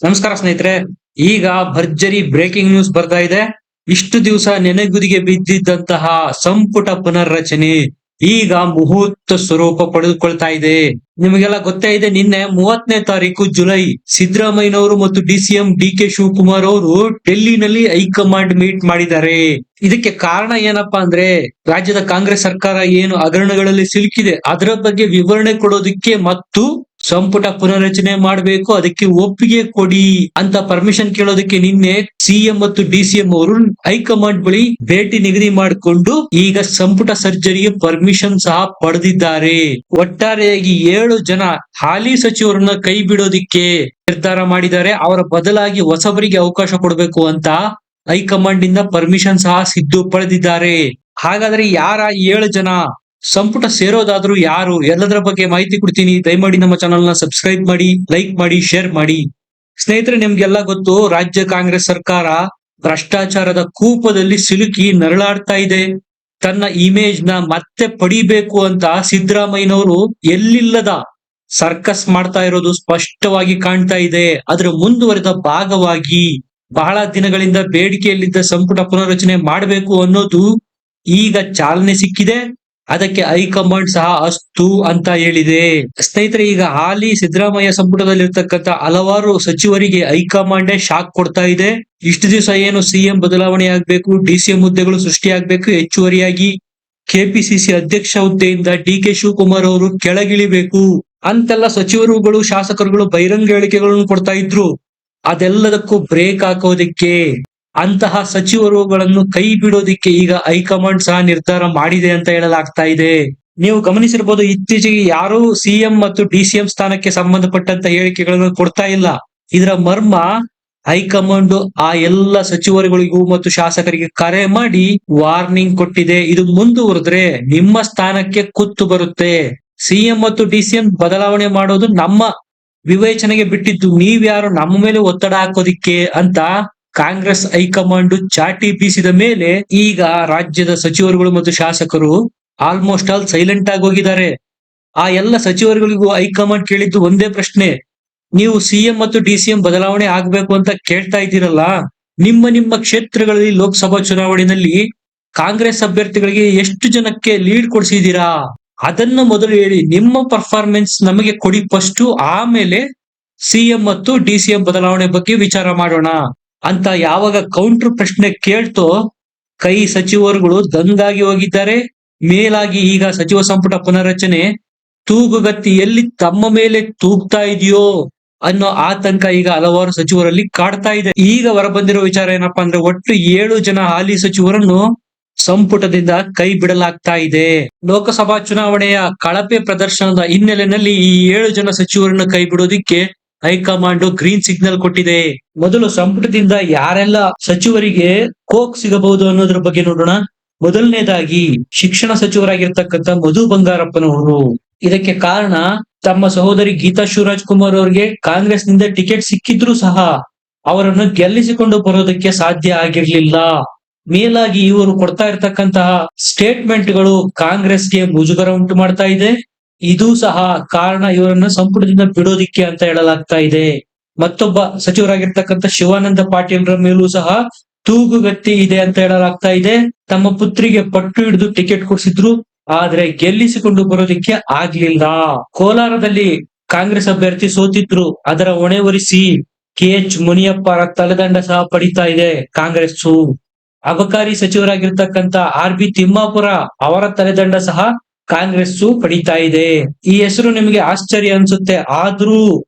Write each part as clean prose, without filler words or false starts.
ನಮಸ್ಕಾರ ಸ್ನೇಹಿತರೆ. ಈಗ ಭರ್ಜರಿ ಬ್ರೇಕಿಂಗ್ ನ್ಯೂಸ್ ಬರ್ತಾ ಇದೆ. ಇಷ್ಟು ದಿವಸ ನೆನೆಗುದಿಗೆ ಬಿದ್ದಿದ್ದಂತಹ ಸಂಪುಟ ಪುನರ್ರಚನೆ ಈಗ ಮುಹೂರ್ತ ಸ್ವರೂಪ ಪಡೆದುಕೊಳ್ತಾ ಇದೆ. ನಿಮಗೆಲ್ಲ ಗೊತ್ತೇ ಇದೆ, ನಿನ್ನೆ 30ನೇ ತಾರೀಕು ಜುಲೈ ಸಿದ್ದರಾಮಯ್ಯನವರು ಮತ್ತು ಡಿಸಿಎಂ ಡಿ.ಕೆ. ಶಿವಕುಮಾರ್ ಅವರು ಡೆಲ್ಲಿನಲ್ಲಿ ಹೈಕಮಾಂಡ್ ಮೀಟ್ ಮಾಡಿದ್ದಾರೆ. ಇದಕ್ಕೆ ಕಾರಣ ಏನಪ್ಪಾ ಅಂದ್ರೆ, ರಾಜ್ಯದ ಕಾಂಗ್ರೆಸ್ ಸರ್ಕಾರ ಏನು ಹಗರಣಗಳಲ್ಲಿ ಸಿಲುಕಿದೆ ಅದರ ಬಗ್ಗೆ ವಿವರಣೆ ಕೊಡೋದಕ್ಕೆ ಮತ್ತು ಸಂಪುಟ ಪುನರ್ರಚನೆ ಮಾಡಬೇಕು, ಅದಕ್ಕೆ ಒಪ್ಪಿಗೆ ಕೊಡಿ ಅಂತ ಪರ್ಮಿಷನ್ ಕೇಳೋದಕ್ಕೆ ನಿನ್ನೆ ಸಿಎಂ ಮತ್ತು ಡಿಸಿಎಂ ಅವರು ಹೈಕಮಾಂಡ್ ಬಳಿ ಭೇಟಿ ನಿಗದಿ ಮಾಡಿಕೊಂಡು ಈಗ ಸಂಪುಟ ಸರ್ಜರಿಗೆ ಪರ್ಮಿಷನ್ ಸಹ ಪಡೆದಿದ್ದಾರೆ. ಒಟ್ಟಾರೆಯಾಗಿ 7 ಜನ ಹಾಲಿ ಸಚಿವರನ್ನ ಕೈ ಬಿಡೋದಿಕ್ಕೆ ನಿರ್ಧಾರ ಮಾಡಿದ್ದಾರೆ. ಅವರ ಬದಲಾಗಿ ಹೊಸಬರಿಗೆ ಅವಕಾಶ ಕೊಡಬೇಕು ಅಂತ ಹೈಕಮಾಂಡ್ ಇಂದ ಪರ್ಮಿಷನ್ ಸಹ ಸಿದ್ದು ಪಡೆದಿದ್ದಾರೆ. ಹಾಗಾದ್ರೆ ಯಾರ 7 ಜನ ಸಂಪುಟ ಸೇರೋದಾದ್ರೂ ಯಾರು, ಎಲ್ಲದರ ಬಗ್ಗೆ ಮಾಹಿತಿ ಕೊಡ್ತೀನಿ. ದಯಮಾಡಿ ನಮ್ಮ ಚಾನಲ್ ನ ಸಬ್ಸ್ಕ್ರೈಬ್ ಮಾಡಿ, ಲೈಕ್ ಮಾಡಿ, ಶೇರ್ ಮಾಡಿ. ಸ್ನೇಹಿತರೆ, ನಿಮ್ಗೆಲ್ಲ ಗೊತ್ತು, ರಾಜ್ಯ ಕಾಂಗ್ರೆಸ್ ಸರ್ಕಾರ ಭ್ರಷ್ಟಾಚಾರದ ಕೂಪದಲ್ಲಿ ಸಿಲುಕಿ ನರಳಾಡ್ತಾ ಇದೆ. ತನ್ನ ಇಮೇಜ್ ನ ಮತ್ತೆ ಪಡಿಬೇಕು ಅಂತ ಸಿದ್ದರಾಮಯ್ಯನವರು ಎಲ್ಲಿಲ್ಲದ ಸರ್ಕಸ್ ಮಾಡ್ತಾ ಇರೋದು ಸ್ಪಷ್ಟವಾಗಿ ಕಾಣ್ತಾ ಇದೆ. ಅದರ ಮುಂದುವರೆದ ಭಾಗವಾಗಿ ಬಹಳ ದಿನಗಳಿಂದ ಬೇಡಿಕೆಯಲ್ಲಿದ್ದ ಸಂಪುಟ ಪುನರ್ರಚನೆ ಮಾಡಬೇಕು ಅನ್ನೋದು ಈಗ ಚಾಲನೆ ಸಿಕ್ಕಿದೆ. ಅದಕ್ಕೆ ಹೈಕಮಾಂಡ್ ಸಹ ಅಸ್ತು ಅಂತ ಹೇಳಿದೆ. ಸ್ನೇಹಿತರೆ, ಈಗ ಹಾಲಿ ಸಿದ್ದರಾಮಯ್ಯ ಸಂಪುಟದಲ್ಲಿರ್ತಕ್ಕಂಥ ಹಲವಾರು ಸಚಿವರಿಗೆ ಹೈಕಮಾಂಡ್ ಶಾಕ್ ಕೊಡ್ತಾ ಇದೆ. ಇಷ್ಟು ದಿವಸ ಏನು ಸಿಎಂ ಬದಲಾವಣೆ ಆಗ್ಬೇಕು, ಡಿಸಿಎಂ ಹುದ್ದೆಗಳು ಸೃಷ್ಟಿಯಾಗಬೇಕು, ಹೆಚ್ಚುವರಿಯಾಗಿ ಕೆಪಿಸಿಸಿ ಅಧ್ಯಕ್ಷ ಹುದ್ದೆಯಿಂದ ಡಿ.ಕೆ. ಶಿವಕುಮಾರ್ ಅವರು ಕೆಳಗಿಳಿಬೇಕು ಅಂತೆಲ್ಲ ಸಚಿವರುಗಳು, ಶಾಸಕರುಗಳು ಬಹಿರಂಗ ಹೇಳಿಕೆಗಳನ್ನು ಕೊಡ್ತಾ ಇದ್ರು. ಅದೆಲ್ಲದಕ್ಕೂ ಬ್ರೇಕ್ ಹಾಕೋದಿಕ್ಕೆ, ಅಂತಹ ಸಚಿವರುಗಳನ್ನು ಕೈ ಬಿಡೋದಿಕ್ಕೆ ಈಗ ಹೈಕಮಾಂಡ್ ಸಹ ನಿರ್ಧಾರ ಮಾಡಿದೆ ಅಂತ ಹೇಳಲಾಗ್ತಾ ಇದೆ. ನೀವು ಗಮನಿಸಿರಬಹುದು, ಇತ್ತೀಚೆಗೆ ಯಾರು ಸಿಎಂ ಮತ್ತು ಡಿಸಿಎಂ ಸ್ಥಾನಕ್ಕೆ ಸಂಬಂಧಪಟ್ಟಂತ ಹೇಳಿಕೆಗಳನ್ನು ಕೊಡ್ತಾ ಇಲ್ಲ. ಇದರ ಮರ್ಮ ಹೈಕಮಾಂಡ್ ಆ ಎಲ್ಲ ಸಚಿವರುಗಳಿಗೂ ಮತ್ತು ಶಾಸಕರಿಗೆ ಕರೆ ಮಾಡಿ ವಾರ್ನಿಂಗ್ ಕೊಟ್ಟಿದೆ. ಇದು ಮುಂದುವರೆದ್ರೆ ನಿಮ್ಮ ಸ್ಥಾನಕ್ಕೆ ಕುತ್ತು ಬರುತ್ತೆ. ಸಿಎಂ ಮತ್ತು ಡಿಸಿಎಂ ಬದಲಾವಣೆ ಮಾಡೋದು ನಮ್ಮ ವಿವೇಚನೆಗೆ ಬಿಟ್ಟಿದ್ದು, ನೀವ್ಯಾರು ನಮ್ಮ ಮೇಲೆ ಒತ್ತಡ ಹಾಕೋದಿಕ್ಕೆ ಅಂತ ಕಾಂಗ್ರೆಸ್ ಹೈಕಮಾಂಡ್ ಚಾಟಿ ಬೀಸಿದ ಮೇಲೆ ಈಗ ರಾಜ್ಯದ ಸಚಿವರುಗಳು ಮತ್ತು ಶಾಸಕರು ಆಲ್ಮೋಸ್ಟ್ ಆಲ್ ಸೈಲೆಂಟ್ ಆಗಿ ಹೋಗಿದ್ದಾರೆ. ಆ ಎಲ್ಲ ಸಚಿವರುಗಳಿಗೂ ಹೈಕಮಾಂಡ್ ಕೇಳಿದ್ದು ಒಂದೇ ಪ್ರಶ್ನೆ, ನೀವು ಸಿಎಂ ಮತ್ತು ಡಿಸಿಎಂ ಬದಲಾವಣೆ ಆಗ್ಬೇಕು ಅಂತ ಕೇಳ್ತಾ ಇದ್ದೀರಲ್ಲ, ನಿಮ್ಮ ಕ್ಷೇತ್ರಗಳಲ್ಲಿ ಲೋಕಸಭಾ ಚುನಾವಣೆಯಲ್ಲಿ ಕಾಂಗ್ರೆಸ್ ಅಭ್ಯರ್ಥಿಗಳಿಗೆ ಎಷ್ಟು ಜನಕ್ಕೆ ಲೀಡ್ ಕೊಡಿಸಿದೀರಾ ಅದನ್ನ ಮೊದಲು ಹೇಳಿ. ನಿಮ್ಮ ಪರ್ಫಾರ್ಮೆನ್ಸ್ ನಮಗೆ ಕೊಡಿ ಫಸ್ಟ್, ಆಮೇಲೆ ಸಿಎಂ ಮತ್ತು ಡಿಸಿಎಂ ಬದಲಾವಣೆ ಬಗ್ಗೆ ವಿಚಾರ ಮಾಡೋಣ ಅಂತ ಯಾವಾಗ ಕೌಂಟರ್ ಪ್ರಶ್ನೆ ಕೇಳ್ತೋ ಕೈ ಸಚಿವರುಗಳು ದಂಗಾಗಿ ಹೋಗಿದ್ದಾರೆ. ಮೇಲಾಗಿ ಈಗ ಸಚಿವ ಸಂಪುಟ ಪುನರ್ರಚನೆ ತೂಗುಗತ್ತಿಯಲ್ಲಿ ತಮ್ಮ ಮೇಲೆ ತೂಗ್ತಾ ಇದೆಯೋ ಅನ್ನೋ ಆತಂಕ ಈಗ ಹಲವಾರು ಸಚಿವರಲ್ಲಿ ಕಾಡ್ತಾ ಇದೆ. ಈಗ ಹೊರಬಂದಿರೋ ವಿಚಾರ ಏನಪ್ಪಾ ಅಂದ್ರೆ, ಒಟ್ಟು 7 ಜನ ಹಾಲಿ ಸಚಿವರನ್ನು ಸಂಪುಟದಿಂದ ಕೈ ಬಿಡಲಾಗ್ತಾ ಇದೆ. ಲೋಕಸಭಾ ಚುನಾವಣೆಯ ಕಳಪೆ ಪ್ರದರ್ಶನದ ಹಿನ್ನೆಲೆಯಲ್ಲಿ ಈ 7 ಜನ ಸಚಿವರನ್ನು ಕೈ ಬಿಡೋದಿಕ್ಕೆ ಹೈಕಮಾಂಡ್ ಗ್ರೀನ್ ಸಿಗ್ನಲ್ ಕೊಟ್ಟಿದೆ. ಮೊದಲು ಸಂಪುಟದಿಂದ ಯಾರೆಲ್ಲ ಸಚಿವರಿಗೆ ಕೋಕ್ ಸಿಗಬಹುದು ಅನ್ನೋದ್ರ ಬಗ್ಗೆ ನೋಡೋಣ. ಮೊದಲನೇದಾಗಿ ಶಿಕ್ಷಣ ಸಚಿವರಾಗಿರ್ತಕ್ಕಂಥ ಮಧು ಬಂಗಾರಪ್ಪನವರು. ಇದಕ್ಕೆ ಕಾರಣ, ತಮ್ಮ ಸಹೋದರಿ ಗೀತಾ ಶಿವರಾಜ್ ಕುಮಾರ್ ಅವರಿಗೆ ಕಾಂಗ್ರೆಸ್ ನಿಂದ ಟಿಕೆಟ್ ಸಿಕ್ಕಿದ್ರು ಸಹ ಅವರನ್ನು ಗೆಲ್ಲಿಸಿಕೊಂಡು ಬರೋದಕ್ಕೆ ಸಾಧ್ಯ ಆಗಿರ್ಲಿಲ್ಲ. ಮೇಲಾಗಿ ಇವರು ಕೊಡ್ತಾ ಇರ್ತಕ್ಕಂತಹ ಸ್ಟೇಟ್ಮೆಂಟ್ಗಳು ಕಾಂಗ್ರೆಸ್ಗೆ ಮುಜುಗರ ಉಂಟು ಮಾಡ್ತಾ ಇದೆ. ಇದು ಸಹ ಕಾರಣ ಇವರನ್ನು ಸಂಪುಟದಿಂದ ಬಿಡೋದಿಕ್ಕೆ ಅಂತ ಹೇಳಲಾಗ್ತಾ ಇದೆ. ಮತ್ತೊಬ್ಬ ಸಚಿವರಾಗಿರ್ತಕ್ಕಂಥ ಶಿವಾನಂದ ಪಾಟೀಲ್ರ ಮೇಲೂ ಸಹ ತೂಗುಗತ್ತಿ ಇದೆ ಅಂತ ಹೇಳಲಾಗ್ತಾ ಇದೆ. ತಮ್ಮ ಪುತ್ರಿಗೆ ಪಟ್ಟು ಹಿಡಿದು ಟಿಕೆಟ್ ಕೊಡಿಸಿದ್ರು, ಆದ್ರೆ ಗೆಲ್ಲಿಸಿಕೊಂಡು ಬರೋದಿಕ್ಕೆ ಆಗ್ಲಿಲ್ಲ. ಕೋಲಾರದಲ್ಲಿ ಕಾಂಗ್ರೆಸ್ ಅಭ್ಯರ್ಥಿ ಸೋತಿದ್ರು, ಅದರ ಹೊಣೆ ಹೊರಿಸಿ KH ಮುನಿಯಪ್ಪ ತಲೆದಂಡ ಸಹ ಪಡಿತಾ ಇದೆ ಕಾಂಗ್ರೆಸ್. ಅಬಕಾರಿ ಸಚಿವರಾಗಿರ್ತಕ್ಕಂಥ RB ತಿಮ್ಮಾಪುರ ಅವರ ತಲೆದಂಡ ಸಹ ಕಾಂಗ್ರೆಸ್ ಪಡಿತಾ ಇದೆ. ಈ ಹೆಸರು ನಿಮಗೆ ಆಶ್ಚರ್ಯ ಅನ್ಸುತ್ತೆ, ಆದ್ರೂ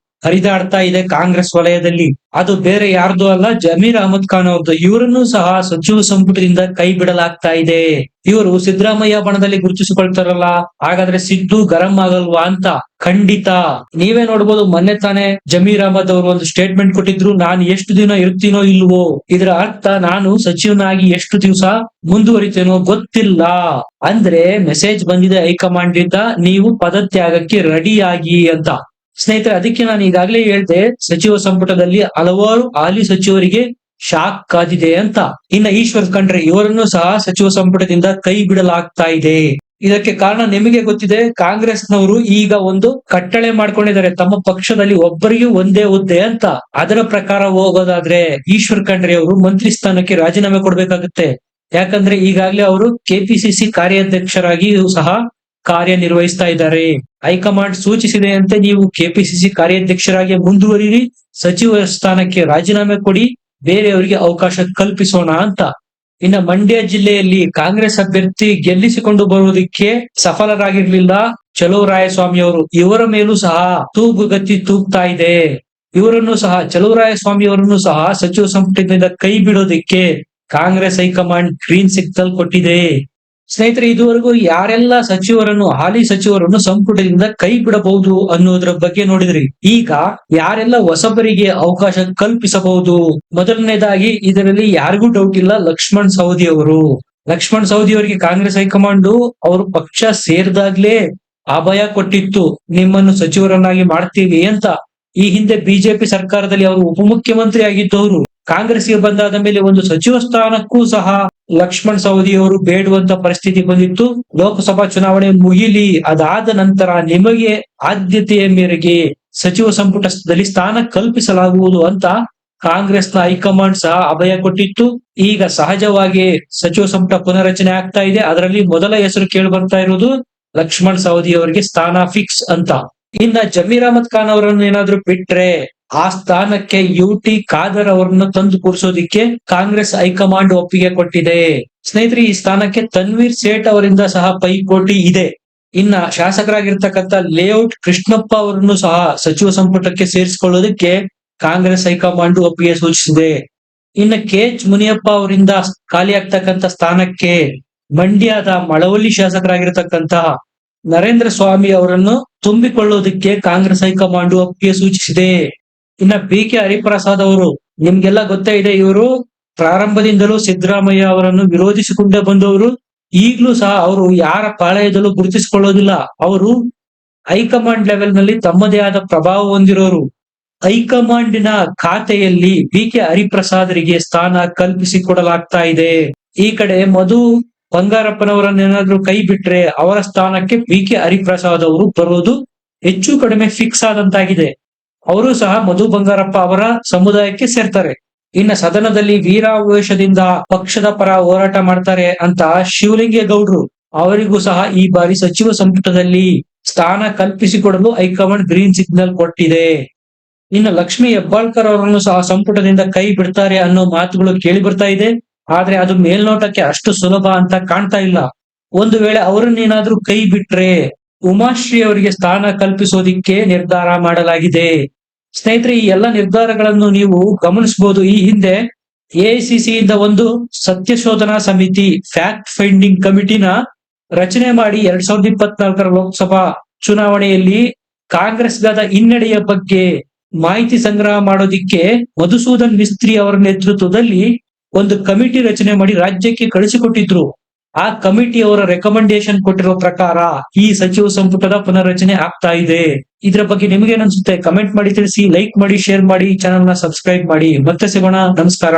ಹರಿದಾಡ್ತಾ ಇದೆ ಕಾಂಗ್ರೆಸ್ ವಲಯದಲ್ಲಿ. ಅದು ಬೇರೆ ಯಾರ್ದು ಅಲ್ಲ, ಜಮೀರ್ ಅಹಮದ್ ಖಾನ್ ಅವ್ರದ್ದು. ಇವರನ್ನು ಸಹ ಸಚಿವ ಸಂಪುಟದಿಂದ ಕೈ ಬಿಡಲಾಗ್ತಾ ಇದೆ. ಇವರು ಸಿದ್ದರಾಮಯ್ಯ ಬಣದಲ್ಲಿ ಗುರುತಿಸಿಕೊಳ್ತಾರಲ್ಲ, ಹಾಗಾದ್ರೆ ಸಿದ್ದು ಗರಂ ಆಗಲ್ವಾ ಅಂತ. ಖಂಡಿತ. ನೀವೇ ನೋಡ್ಬೋದು, ಮೊನ್ನೆ ತಾನೇ ಜಮೀರ್ ಅಹಮದ್ ಅವರು ಒಂದು ಸ್ಟೇಟ್ಮೆಂಟ್ ಕೊಟ್ಟಿದ್ರು, ನಾನು ಎಷ್ಟು ದಿನ ಇರ್ತೀನೋ ಇಲ್ವೋ, ಇದರ ಅರ್ಥ ನಾನು ಸಚಿವನಾಗಿ ಎಷ್ಟು ದಿವಸ ಮುಂದುವರಿತೇನೋ ಗೊತ್ತಿಲ್ಲ. ಅಂದ್ರೆ ಮೆಸೇಜ್ ಬಂದಿದೆ ಹೈಕಮಾಂಡ್ ಇಂದ, ನೀವು ಪದತ್ಯಾಗಕ್ಕೆ ರೆಡಿ ಆಗಿ ಅಂತ. ಸ್ನೇಹಿತರೆ, ಅದಕ್ಕೆ ನಾನು ಈಗಾಗಲೇ ಹೇಳ್ದೆ, ಸಚಿವ ಸಂಪುಟದಲ್ಲಿ ಹಲವಾರು ಹಾಲಿ ಸಚಿವರಿಗೆ ಶಾಕ್ ಕಾದಿದೆ ಅಂತ. ಇನ್ನ ಈಶ್ವರ್ ಖಂಡ್ರೆ ಇವರನ್ನು ಸಹ ಸಚಿವ ಸಂಪುಟದಿಂದ ಕೈ ಬಿಡಲಾಗ್ತಾ ಇದೆ. ಇದಕ್ಕೆ ಕಾರಣ ನಿಮಗೆ ಗೊತ್ತಿದೆ, ಕಾಂಗ್ರೆಸ್ನವರು ಈಗ ಒಂದು ಕಟ್ಟಳೆ ಮಾಡ್ಕೊಂಡಿದ್ದಾರೆ ತಮ್ಮ ಪಕ್ಷದಲ್ಲಿ ಒಬ್ಬರಿಗೂ ಒಂದೇ ಹುದ್ದೆ ಅಂತ. ಅದರ ಪ್ರಕಾರ ಹೋಗೋದಾದ್ರೆ ಈಶ್ವರ್ ಖಂಡ್ರೆ ಅವರು ಮಂತ್ರಿ ಸ್ಥಾನಕ್ಕೆ ರಾಜೀನಾಮೆ ಕೊಡ್ಬೇಕಾಗುತ್ತೆ. ಯಾಕಂದ್ರೆ ಈಗಾಗಲೇ ಅವರು ಕೆಪಿಸಿಸಿ ಕಾರ್ಯಾಧ್ಯಕ್ಷರಾಗಿಯೂ ಸಹ ಕಾರ್ಯನಿರ್ವಹಿಸ್ತಾ ಇದ್ದಾರೆ. ಹೈಕಮಾಂಡ್ ಸೂಚಿಸಿದೆಯಂತೆ ನೀವು ಕೆಪಿಸಿಸಿ ಕಾರ್ಯಾಧ್ಯಕ್ಷರಾಗಿ ಮುಂದುವರಿರಿ, ಸಚಿವ ಸ್ಥಾನಕ್ಕೆ ರಾಜೀನಾಮೆ ಕೊಡಿ, ಬೇರೆಯವರಿಗೆ ಅವಕಾಶ ಕಲ್ಪಿಸೋಣ ಅಂತ. ಇನ್ನು ಮಂಡ್ಯ ಜಿಲ್ಲೆಯಲ್ಲಿ ಕಾಂಗ್ರೆಸ್ ಅಭ್ಯರ್ಥಿ ಗೆಲ್ಲಿಸಿಕೊಂಡು ಬರುವುದಕ್ಕೆ ಸಫಲರಾಗಿರ್ಲಿಲ್ಲ ಚಲುವರಾಯಸ್ವಾಮಿ ಅವರು. ಇವರ ಮೇಲೂ ಸಹ ತೂಗುಗತಿ ತೂಗ್ತಾ ಇದೆ. ಇವರನ್ನು ಸಹ ಚಲುವರಾಯಸ್ವಾಮಿ ಅವರನ್ನು ಸಹ ಸಚಿವ ಸಂಪುಟದಿಂದ ಕೈ ಬಿಡೋದಕ್ಕೆ ಕಾಂಗ್ರೆಸ್ ಹೈಕಮಾಂಡ್ ಗ್ರೀನ್ ಸಿಗ್ನಲ್ ಕೊಟ್ಟಿದೆ. ಸ್ನೇಹಿತರೆ, ಇದುವರೆಗೂ ಯಾರೆಲ್ಲ ಹಾಲಿ ಸಚಿವರನ್ನು ಸಂಪುಟದಿಂದ ಕೈ ಬಿಡಬಹುದು ಅನ್ನೋದ್ರ ಬಗ್ಗೆ ನೋಡಿದ್ರಿ. ಈಗ ಯಾರೆಲ್ಲ ಹೊಸಬರಿಗೆ ಅವಕಾಶ ಕಲ್ಪಿಸಬಹುದು? ಮೊದಲನೇದಾಗಿ ಇದರಲ್ಲಿ ಯಾರಿಗೂ ಡೌಟ್ ಇಲ್ಲ, ಲಕ್ಷ್ಮಣ್ ಸವದಿ ಅವರು. ಲಕ್ಷ್ಮಣ್ ಸವದಿ ಅವರಿಗೆ ಕಾಂಗ್ರೆಸ್ ಹೈಕಮಾಂಡ್ ಅವರು ಪಕ್ಷ ಸೇರಿದಾಗ್ಲೇ ಅಭಯ ಕೊಟ್ಟಿತ್ತು, ನಿಮ್ಮನ್ನು ಸಚಿವರನ್ನಾಗಿ ಮಾಡ್ತೀವಿ ಅಂತ. ಈ ಹಿಂದೆ ಬಿಜೆಪಿ ಸರ್ಕಾರದಲ್ಲಿ ಅವರು ಉಪಮುಖ್ಯಮಂತ್ರಿ ಆಗಿದ್ದವರು. ಕಾಂಗ್ರೆಸ್ಗೆ ಬಂದಾದ ಮೇಲೆ ಒಂದು ಸಚಿವ ಸ್ಥಾನಕ್ಕೂ ಸಹ ಲಕ್ಷ್ಮಣ್ ಸವದಿ ಅವರು ಬೇಡುವಂತ ಪರಿಸ್ಥಿತಿ ಬಂದಿತ್ತು. ಲೋಕಸಭಾ ಚುನಾವಣೆ ಮುಗಿಲಿ, ಅದಾದ ನಂತರ ನಿಮಗೆ ಆದ್ಯತೆಯ ಮೇರೆಗೆ ಸಚಿವ ಸಂಪುಟದಲ್ಲಿ ಸ್ಥಾನ ಕಲ್ಪಿಸಲಾಗುವುದು ಅಂತ ಕಾಂಗ್ರೆಸ್ನ ಹೈಕಮಾಂಡ್ ಸಹ ಅಭಯ ಕೊಟ್ಟಿತ್ತು. ಈಗ ಸಹಜವಾಗಿ ಸಚಿವ ಸಂಪುಟ ಪುನರಚನೆ ಆಗ್ತಾ ಇದೆ. ಅದರಲ್ಲಿ ಮೊದಲ ಹೆಸರು ಕೇಳಿ ಬರ್ತಾ ಇರುವುದು ಲಕ್ಷ್ಮಣ್ ಸವದಿ ಅವರಿಗೆ ಸ್ಥಾನ ಫಿಕ್ಸ್ ಅಂತ. ಇನ್ನ ಜಮೀರ್ ಅಹಮದ್ ಖಾನ್ ಅವರನ್ನು ಏನಾದ್ರು ಬಿಟ್ರೆ ಆ ಸ್ಥಾನಕ್ಕೆ ಯುಟಿ ಖಾದರ್ ಅವರನ್ನು ತಂದು ಕೂರಿಸೋದಿಕ್ಕೆ ಕಾಂಗ್ರೆಸ್ ಹೈಕಮಾಂಡ್ ಒಪ್ಪಿಗೆ ಕೊಟ್ಟಿದೆ. ಸ್ನೇಹಿತರೆ, ಈ ಸ್ಥಾನಕ್ಕೆ ತನ್ವೀರ್ ಸೇಠ್ ಅವರಿಂದ ಸಹ ಪೈಪೋಟಿ ಇದೆ. ಇನ್ನ ಶಾಸಕರಾಗಿರ್ತಕ್ಕಂಥ ಲೇಔಟ್ ಕೃಷ್ಣಪ್ಪ ಅವರನ್ನು ಸಹ ಸಚಿವ ಸಂಪುಟಕ್ಕೆ ಸೇರಿಸಿಕೊಳ್ಳೋದಕ್ಕೆ ಕಾಂಗ್ರೆಸ್ ಹೈಕಮಾಂಡ್ ಒಪ್ಪಿಗೆ ಸೂಚಿಸಿದೆ. ಇನ್ನು ಕೆಎಚ್ ಮುನಿಯಪ್ಪ ಅವರಿಂದ ಖಾಲಿ ಆಗ್ತಕ್ಕಂಥ ಸ್ಥಾನಕ್ಕೆ ಮಂಡ್ಯದ ಮಳವಳ್ಳಿ ಶಾಸಕರಾಗಿರ್ತಕ್ಕಂಥ ನರೇಂದ್ರ ಸ್ವಾಮಿ ಅವರನ್ನು ತುಂಬಿಕೊಳ್ಳೋದಕ್ಕೆ ಕಾಂಗ್ರೆಸ್ ಹೈಕಮಾಂಡ್ ಒಪ್ಪಿಗೆ ಸೂಚಿಸಿದೆ. ಇನ್ನ ಬಿ.ಕೆ. ಹರಿಪ್ರಸಾದ್ ಅವರು, ನಿಮ್ಗೆಲ್ಲ ಗೊತ್ತೇ ಇದೆ, ಇವರು ಪ್ರಾರಂಭದಿಂದಲೂ ಸಿದ್ದರಾಮಯ್ಯ ಅವರನ್ನು ವಿರೋಧಿಸಿಕೊಂಡೇ ಬಂದವರು. ಈಗಲೂ ಸಹ ಅವರು ಯಾರ ಪಾಳಯದಲ್ಲೂ ಗುರುತಿಸಿಕೊಳ್ಳೋದಿಲ್ಲ. ಅವರು ಹೈಕಮಾಂಡ್ ಲೆವೆಲ್ ನಲ್ಲಿ ತಮ್ಮದೇ ಆದ ಪ್ರಭಾವ ಹೊಂದಿರೋರು. ಹೈಕಮಾಂಡಿನ ಖಾತೆಯಲ್ಲಿ ಬಿ.ಕೆ. ಹರಿಪ್ರಸಾದ್ರಿಗೆ ಸ್ಥಾನ ಕಲ್ಪಿಸಿಕೊಡಲಾಗ್ತಾ ಇದೆ. ಈ ಕಡೆ ಮಧು ಬಂಗಾರಪ್ಪನವರನ್ನೇನಾದ್ರೂ ಕೈ ಬಿಟ್ರೆ ಅವರ ಸ್ಥಾನಕ್ಕೆ ಬಿ.ಕೆ. ಹರಿಪ್ರಸಾದ್ ಅವರು ಬರೋದು ಹೆಚ್ಚು ಕಡಿಮೆ ಫಿಕ್ಸ್ ಆದಂತಾಗಿದೆ. ಅವರು ಸಹ ಮಧು ಬಂಗಾರಪ್ಪ ಅವರ ಸಮುದಾಯಕ್ಕೆ ಸೇರ್ತಾರೆ. ಇನ್ನ ಸದನದಲ್ಲಿ ವೀರಾವೇಶದಿಂದ ಪಕ್ಷದ ಪರ ಹೋರಾಟ ಮಾಡ್ತಾರೆ ಅಂತ ಶಿವಲಿಂಗೇಗೌಡರು, ಅವರಿಗೂ ಸಹ ಈ ಬಾರಿ ಸಚಿವ ಸಂಪುಟದಲ್ಲಿ ಸ್ಥಾನ ಕಲ್ಪಿಸಿಕೊಡಲು ಹೈಕಮಾಂಡ್ ಗ್ರೀನ್ ಸಿಗ್ನಲ್ ಕೊಟ್ಟಿದೆ. ಇನ್ನು ಲಕ್ಷ್ಮೀ ಹೆಬ್ಬಾಳ್ಕರ್ ಅವರನ್ನು ಸಹ ಸಂಪುಟದಿಂದ ಕೈ ಬಿಡ್ತಾರೆ ಅನ್ನೋ ಮಾತುಗಳು ಕೇಳಿ ಬರ್ತಾ ಇದೆ. ಆದ್ರೆ ಅದು ಮೇಲ್ನೋಟಕ್ಕೆ ಅಷ್ಟು ಸುಲಭ ಅಂತ ಕಾಣ್ತಾ ಇಲ್ಲ. ಒಂದು ವೇಳೆ ಅವರನ್ನೇನಾದ್ರೂ ಕೈ ಬಿಟ್ರೆ ಉಮಾಶ್ರೀ ಅವರಿಗೆ ಸ್ಥಾನ ಕಲ್ಪಿಸೋದಿಕ್ಕೆ ನಿರ್ಧಾರ ಮಾಡಲಾಗಿದೆ. ಸ್ನೇಹಿತರೆ, ಈ ಎಲ್ಲ ನಿರ್ಧಾರಗಳನ್ನು ನೀವು ಗಮನಿಸಬಹುದು. ಈ ಹಿಂದೆ ಎಐಸಿಸಿ ಇಂದ ಒಂದು ಸತ್ಯಶೋಧನಾ ಸಮಿತಿ, ಫ್ಯಾಕ್ಟ್ ಫೈಂಡಿಂಗ್ ಕಮಿಟಿನ ರಚನೆ ಮಾಡಿ 2024 ಲೋಕಸಭಾ ಚುನಾವಣೆಯಲ್ಲಿ ಕಾಂಗ್ರೆಸ್ಗಾದ ಹಿನ್ನಡೆಯ ಬಗ್ಗೆ ಮಾಹಿತಿ ಸಂಗ್ರಹ ಮಾಡೋದಿಕ್ಕೆ ಮಧುಸೂದನ್ ಮಿಸ್ತ್ರಿ ಅವರ ನೇತೃತ್ವದಲ್ಲಿ ಒಂದು ಕಮಿಟಿ ರಚನೆ ಮಾಡಿ ರಾಜ್ಯಕ್ಕೆ ಕಳಿಸಿಕೊಟ್ಟಿದ್ರು. ಆ ಕಮಿಟಿಯವರ ರೆಕಮೆಂಡೇಶನ್ ಕೊಟ್ಟಿರೋ ಪ್ರಕಾರ ಈ ಸಚಿವ ಸಂಪುಟದ ಪುನರ್ರಚನೆ ಆಗ್ತಾ ಇದೆ. ಇದರ ಬಗ್ಗೆ ನಿಮ್ಗೇನ್ ಅನ್ಸುತ್ತೆ? ಕಮೆಂಟ್ ಮಾಡಿ ತಿಳಿಸಿ, ಲೈಕ್ ಮಾಡಿ, ಶೇರ್ ಮಾಡಿ, ಚಾನೆಲ್ ನ ಸಬ್ಸ್ಕ್ರೈಬ್ ಮಾಡಿ. ಮತ್ತೆ ಸಿಗೋಣ. ನಮಸ್ಕಾರ.